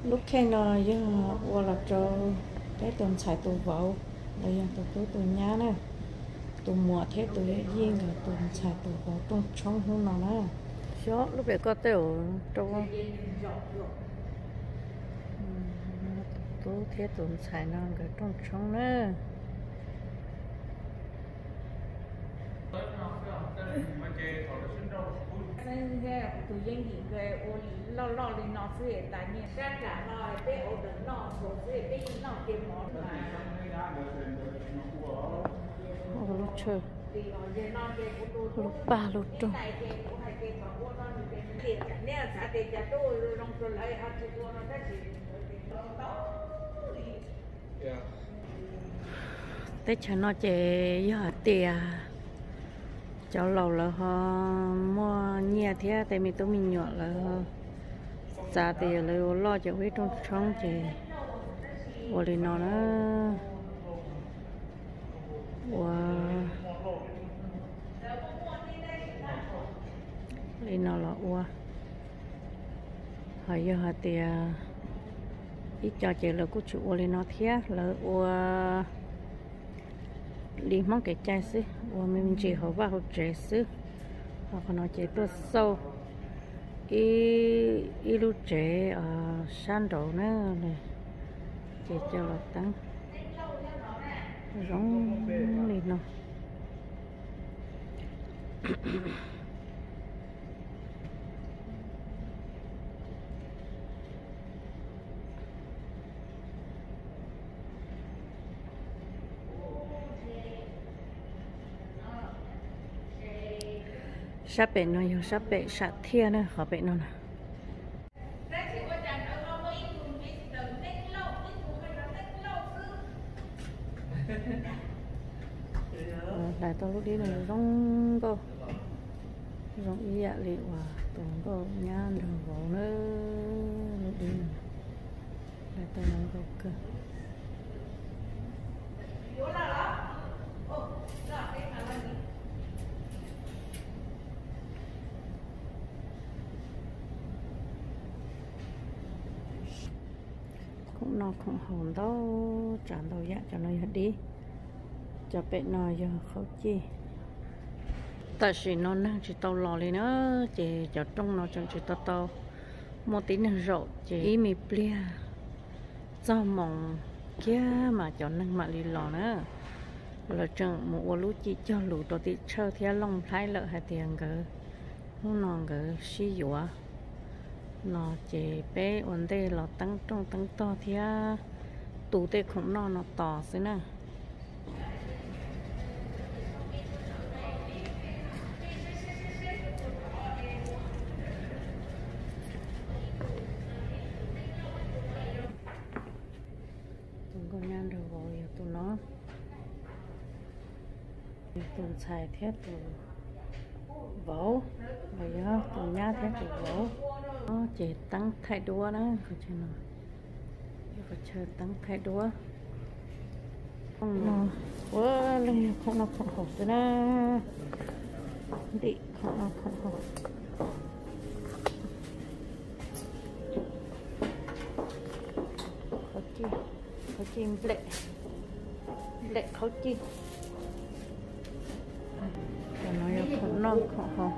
lúc khi nó giờ qua là cho cái tuần xài tù vào bây giờ tụi nhá nè tụi mùa thế tụi riêng rồi tụi xài tù vào trong hôm nào nè gió lúc bé có tiểu trong tụi thế tụi xài nó cái trong nè tụi dân hiện về lo lên nó sẽ tại nhiên ra cả nó để ổn định nó rồi sẽ đi nó kiếm món lúc chơi lúc ba lúc trông tết cho nó chế giờ tiề cháu lâu là họ mua nhẹ thế tại mình tụi mình nhỏ là giá tiền là lo cho biết trong chế và đi nó đi nó là họ giờ họ tiền ít cho chế là của chủ lên nó thế là đi mong cái chai xí, mình chỉ học vào học trẻ xí, hoặc nó chỉ tôi sâu, lúc trẻ san đồ nữa này, chỉ cho là tăng, giống đi nó. Sắp bệnh nó vô sắp bệnh sạch thiên nữa khỏi bệnh nó nè đại tôi lúc đi này rong cô rong ý dạ liệu tổng cô nhan đường gỗ nữa lúc đi này đại tôi nói cô cơ cũng nó không hồn đâu tràn đầu dạ cho nó đi cho bệnh nó giờ khó chi tại vì nó đang chỉ tàu lò lên nữa chỉ cho trong nó chẳng chỉ tàu một tí nữa rộ chỉ ý mi plia do mỏng kia mà cho năng mà đi lò nữa là chẳng một lú chỉ cho lú đồ tí chơi theo lòng thái lợi hay tiền cái nó cái xí dũa nó chỉ bé vấn đề là tăng trong tăng to thì tủ tê cũng nó to xí nè tụi con nhang được rồi tụi nó tụi xài thế tụi vỗ bây giờ tụi nhá thế tụi vỗ nó chỉ tăng thay đua đó không chơi nào phải chơi tăng thay đua không nó quá lên không nó không hộp rồi đó đi không nó không hộp khó chi lệ khó chi rồi nó không nó không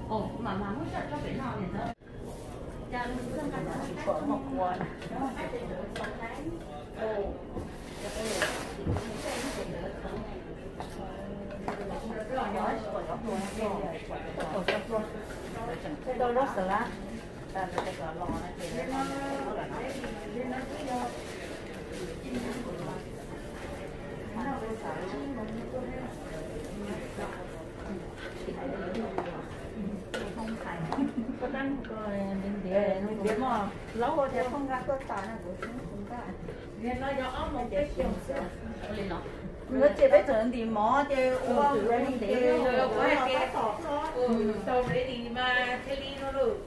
hộp mà muốn cho bệnh nó thì sao? Có một quần. Cái đó rất là không phải có đăng rồi để mà lâu rồi thì không ra cơ sở này của chúng ta nên nó do một cái chuyện nó chỉ biết chuyện thì mỏ thì uống rồi thì rồi có cái tọt tọt đấy thì mà cái ly nó được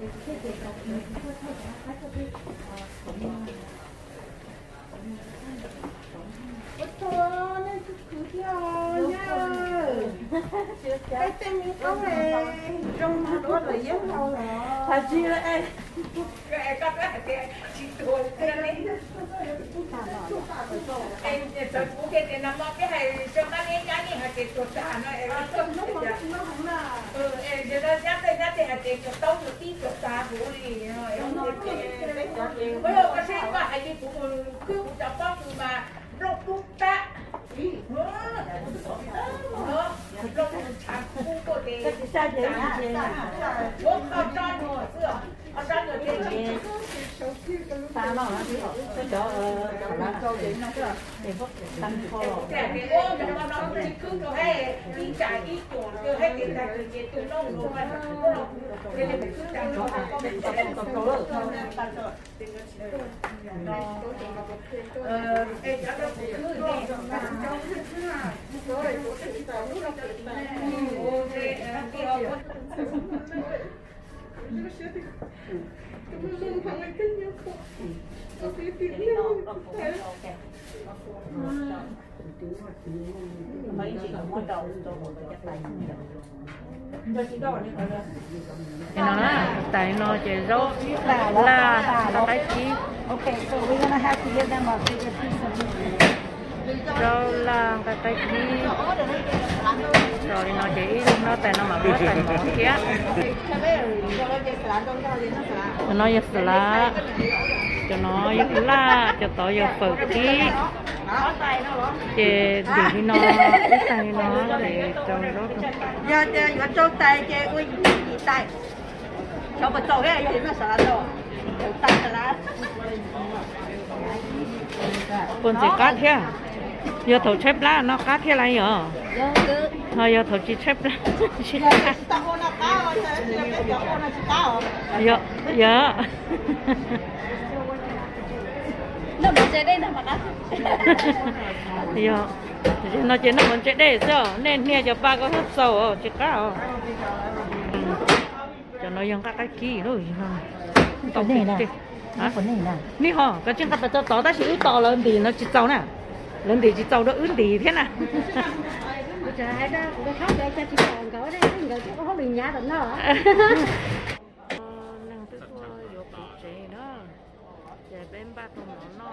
ôi trời ơi cứ theo nha cái tên mình có về trong đó là giống đâu rồi thật chi đấy cái các cái chị tôi cái này em tôi cũng cái năm đó cái hay cho nó nghe cái này hay cái tôi trả nó em nó không là em giờ đó nhắc tới hay cái tao được tí cho ta bố đi em bây giờ cái gì mà hay đi cũng cứ cho bác mà lột tút ta nó tại nó chỉ rau là cái chi. Okay, so we're gonna have to give them a bigger piece of meat. Rau là cái chi. Rồi nó chỉ nó tại nó mà mất tại mỏ kia. Nó giờ lá cho nó giờ lá cho tỏi giờ phở kí. Chè đi nó cái tay nó để cho nó. Giờ cho tay chè cái gì tay. Cho một chỗ cái gì mà sợ đâu. Tay lá. Con chỉ cắt thế. Giờ thầu chép lá nó cắt thế này hả? Thôi giờ thầu chỉ chép lá. Dạ. Nó muốn chơi đây nó mà đắt. Dạ. Nó chỉ nó muốn chơi đây sao? Nên nghe cho ba có hấp sầu chỉ cá. Cho nó dùng các cái kỹ rồi. Cái này nè. Hả? Cái này nè. Ní hả? Cái chân cặp to ta chỉ ướt to lên thì nó chỉ trâu nè. Lên thì chỉ trâu đó ướt thì thế nào? Trời ơi, cái khóc đây cho chị còn cỡ đấy, người chứ có bị nhá tận nó hả? Năng tức thôi, vô cụ chế đó. Chạy bên ba tông nó.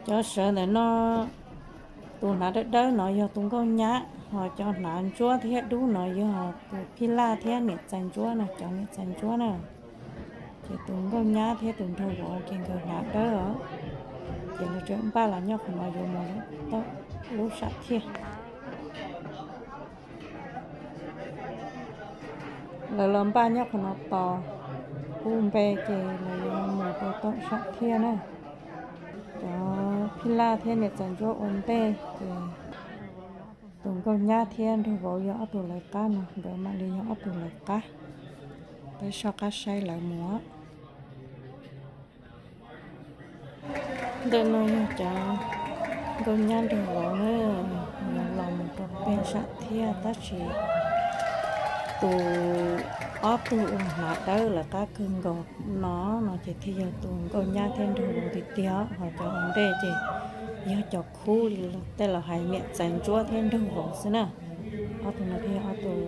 Cho sợ này nó tụi nó đất đó nó giờ tụi con nhá họ cho nó ăn chúa thế đủ nó giờ họ phi la thế nhiệt chanh chúa này cho nhiệt chanh chúa này thì tụi con nhá thế tụi thâu bỏ trên cái nát đó ở chỉ là chuyện ba là nhóc nó dùng mà đó lúc sạch thế là làm ba nhóc nó to bùm bè kì là dùng một cái tông sạch thế này đó phi la thế nhiệt chanh chúa ổn tê thì tụi con nhá thiên thì vội gió tụi lại cá nè để mà đi gió tụi lại cá để cho cá say lại múa để nói cho con nhá thì vội nữa lòng một cái bên sạch thiên ta chỉ tụi ốp tụi là đó là cá cưng gọt nó chỉ thì giờ tụi con nhá thiên thì vội thì tiếc họ cho ông tê chị giờ cho khu đây là hai mẹ dành chúa thêm đừng vỗ xí nè ở tụi nó thì ở tụi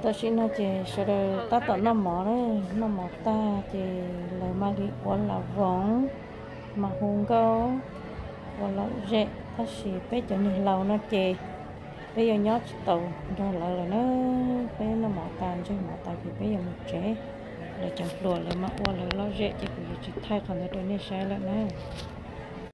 ta xin nó chỉ sẽ ta tận nó mỏ đấy nó mỏ ta chỉ lời mà đi quán là vòng mà hùng câu và là dễ ta chỉ bây giờ nhìn lâu nó chè bây giờ nhót tàu rồi lại là nó bây nó mỏ tàn chứ mỏ tàn thì bây giờ một trẻ là chẳng đùa lại mà qua lại lo dễ chỉ thay còn cái này sai lại nữa